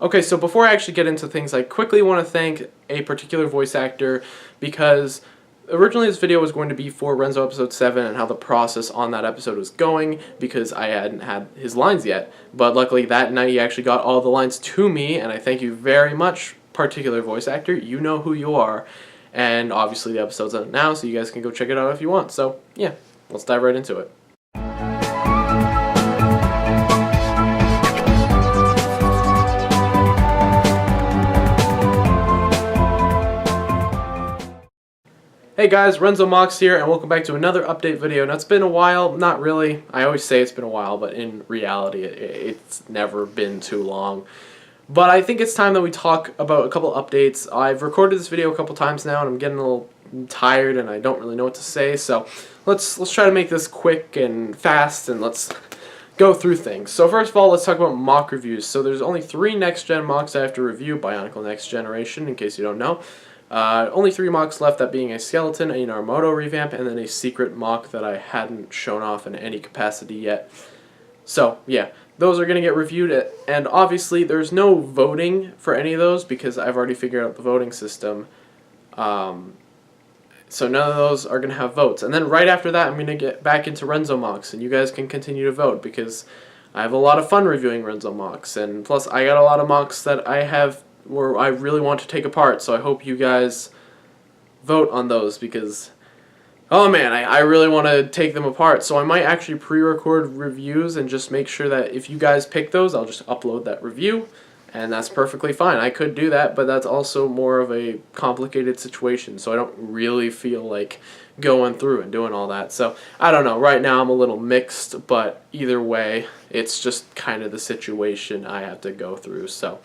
Okay, so before I actually get into things, I quickly want to thank a particular voice actor because originally this video was going to be for Renzo episode 7 and how the process on that episode was going because I hadn't had his lines yet. But luckily that night he actually got all the lines to me, and I thank you very much, particular voice actor. You know who you are. And obviously the episode's out now, so you guys can go check it out if you want. So yeah, let's dive right into it. Hey guys, Renzo Mox here, and welcome back to another update video. Now it's been a while, not really, I always say it's been a while, but in reality it's never been too long. But I think it's time that we talk about a couple updates. I've recorded this video a couple times now and I'm getting a little tired and I don't really know what to say, so let's try to make this quick and fast and let's go through things. So first of all, let's talk about mock reviews. So there's only 3 next-gen mocks I have to review, Bionicle Next Generation, in case you don't know. Only 3 mocks left, that being a skeleton, a Narmoto revamp, and then a secret mock that I hadn't shown off in any capacity yet. So, yeah, those are going to get reviewed, and obviously there's no voting for any of those because I've already figured out the voting system. So none of those are going to have votes. And then right after that, I'm going to get back into Renzo mocks, and you guys can continue to vote because I have a lot of fun reviewing Renzo mocks, and plus I got a lot of mocks that I have where I really want to take apart, so I hope you guys vote on those because, oh man, I really want to take them apart. So I might actually pre-record reviews and just make sure that if you guys pick those, I'll just upload that review, and that's perfectly fine. I could do that, but that's also more of a complicated situation, so I don't really feel like going through and doing all that. So I don't know, right now I'm a little mixed, but either way, it's just kind of the situation I have to go through, so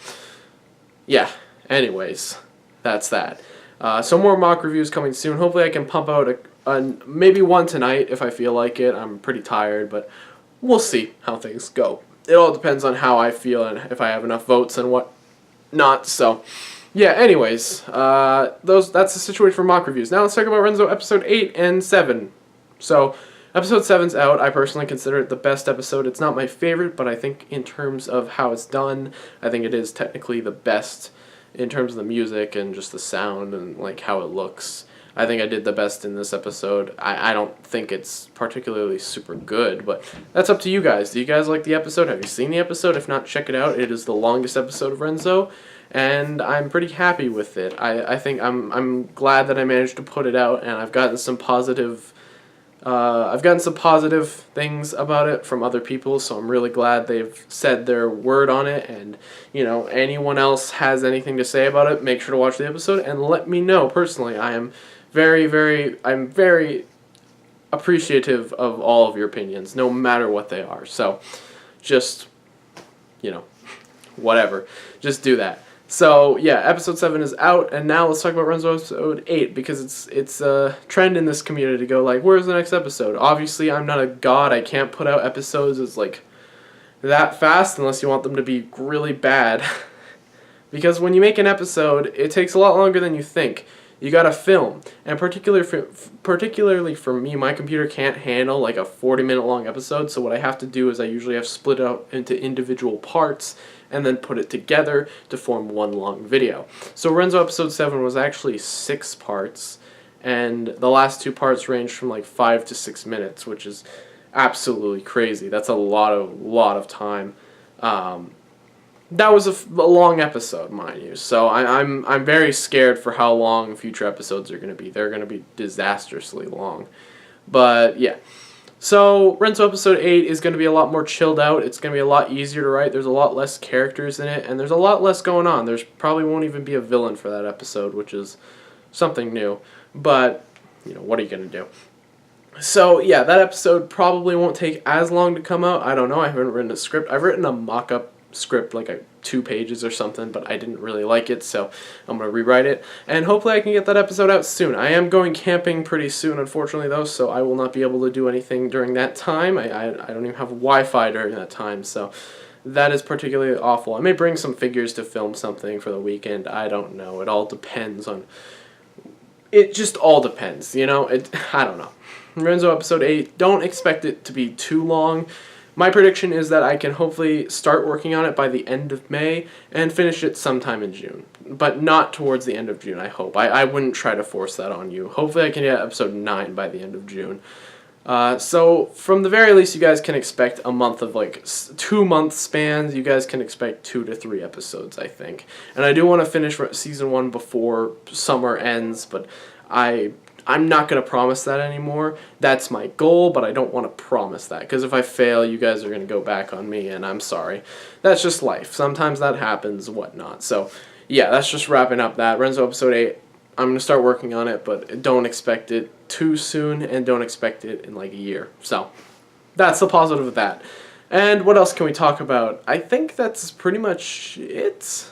yeah, anyways, that's that. So more mock reviews coming soon. Hopefully I can pump out maybe one tonight if I feel like it. I'm pretty tired, but we'll see how things go. It all depends on how I feel and if I have enough votes and what not. So yeah, anyways, that's the situation for mock reviews. Now let's talk about Renzo episode 8 and 7. So episode 7's out. I personally consider it the best episode. It's not my favorite, but I think in terms of how it's done, I think it is technically the best in terms of the music and just the sound and like how it looks. I think I did the best in this episode. I don't think it's particularly super good, but that's up to you guys. Do you guys like the episode? Have you seen the episode? If not, check it out. It is the longest episode of Renzo, and I'm pretty happy with it. I think I'm glad that I managed to put it out, and I've gotten some positive things about it from other people, so I'm really glad they've said their word on it, and you know, anyone else has anything to say about it, make sure to watch the episode and let me know personally. I am I'm very appreciative of all of your opinions, no matter what they are, so just, you know, whatever, just do that. So yeah, episode 7 is out, and now let's talk about Renzo episode 8 because it's a trend in this community to go like, where's the next episode? Obviously, I'm not a god. I can't put out episodes as like that fast unless you want them to be really bad. Because when you make an episode, it takes a lot longer than you think. You gotta film, and particularly for me, my computer can't handle like a 40-minute long episode, so what I have to do is I usually have to split it out into individual parts and then put it together to form one long video. So Renzo episode 7 was actually 6 parts, and the last 2 parts ranged from like 5 to 6 minutes, which is absolutely crazy. That's a lot of time. That was a long episode, mind you, so I'm very scared for how long future episodes are going to be. They're going to be disastrously long. But yeah. So Renzo episode 8 is going to be a lot more chilled out. It's going to be a lot easier to write. There's a lot less characters in it, and there's a lot less going on. There's probably won't even be a villain for that episode, which is something new. But, you know, what are you going to do? So yeah, that episode probably won't take as long to come out. I don't know. I haven't written a script. I've written a mock-up script, like 2 pages or something, but I didn't really like it, so I'm going to rewrite it, and hopefully I can get that episode out soon. I am going camping pretty soon, unfortunately, though, so I will not be able to do anything during that time. I don't even have Wi-Fi during that time, so that is particularly awful. I may bring some figures to film something for the weekend. I don't know. It all depends on... It just all depends, you know? I don't know. Renzo episode 8, don't expect it to be too long. My prediction is that I can hopefully start working on it by the end of May and finish it sometime in June. But not towards the end of June, I hope. I wouldn't try to force that on you. Hopefully I can get episode 9 by the end of June. So from the very least, you guys can expect a month of like 2-month spans. You guys can expect 2 to 3 episodes, I think. And I do want to finish season 1 before summer ends, but I'm not going to promise that anymore. That's my goal, but I don't want to promise that, because if I fail, you guys are going to go back on me, and I'm sorry. That's just life. Sometimes that happens, whatnot. So yeah, that's just wrapping up that. Renzo episode 8. I'm going to start working on it, but don't expect it too soon, and don't expect it in like a year. So that's the positive of that. And what else can we talk about? I think that's pretty much it.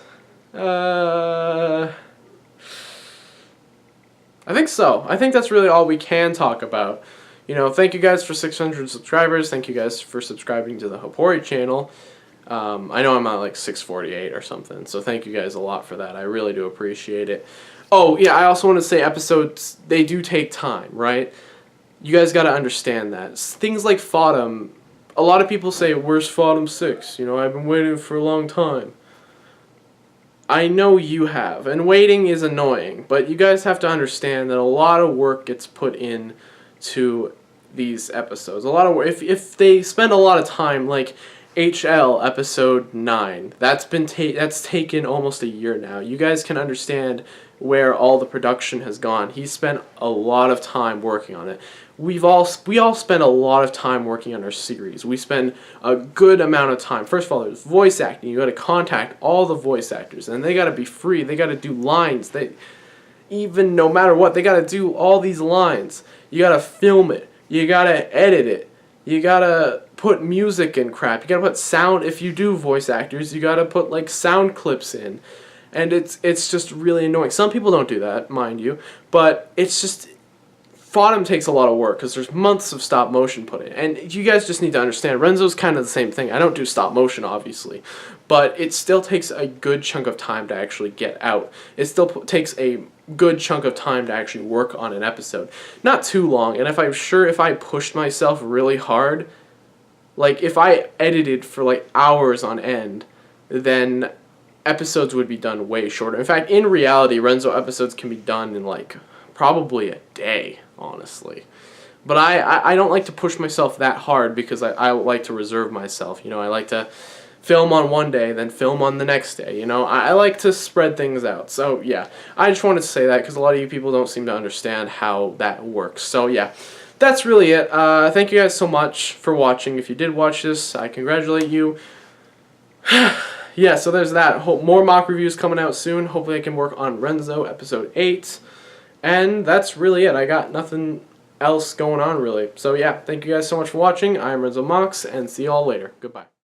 I think so. I think that's really all we can talk about. You know, thank you guys for 600 subscribers. Thank you guys for subscribing to the Hapori channel. I know I'm at like 648 or something, so thank you guys a lot for that. I really do appreciate it. Oh, yeah, I also want to say episodes, they do take time, right? You guys got to understand that. Things like Fodom, a lot of people say, where's Fodom 6? You know, I've been waiting for a long time. I know you have, and waiting is annoying, but you guys have to understand that a lot of work gets put in to these episodes. A lot of work. If they spend a lot of time, like HL episode 9, that's taken almost a year now. You guys can understand where all the production has gone. He spent a lot of time working on it. We all spend a lot of time working on our series. We spend a good amount of time. First of all, there's voice acting. You got to contact all the voice actors, and they got to be free. They got to do lines. Even no matter what, they got to do all these lines. You got to film it. You got to edit it. You got to put music and crap. You got to put sound. If you do voice actors, you got to put like sound clips in. And it's just really annoying. Some people don't do that, mind you, but it's just, Fodom takes a lot of work because there's months of stop motion put in. And you guys just need to understand, Renzo's kind of the same thing. I don't do stop motion, obviously, but it still takes a good chunk of time to actually get out. It still takes a good chunk of time to actually work on an episode. Not too long, and if I pushed myself really hard, like if I edited for like hours on end, then episodes would be done way shorter. In fact, in reality, Renzo episodes can be done in like probably a day, honestly. But I don't like to push myself that hard because I like to reserve myself. You know, I like to film on one day, then film on the next day. You know, I like to spread things out. So yeah, I just wanted to say that because a lot of you people don't seem to understand how that works. So yeah, that's really it. Thank you guys so much for watching. If you did watch this, I congratulate you. Yeah, so there's that. More mock reviews coming out soon. Hopefully I can work on Renzo episode 8. And that's really it. I got nothing else going on, really. So yeah, thank you guys so much for watching. I'm Renzo Mox, and see y'all later. Goodbye.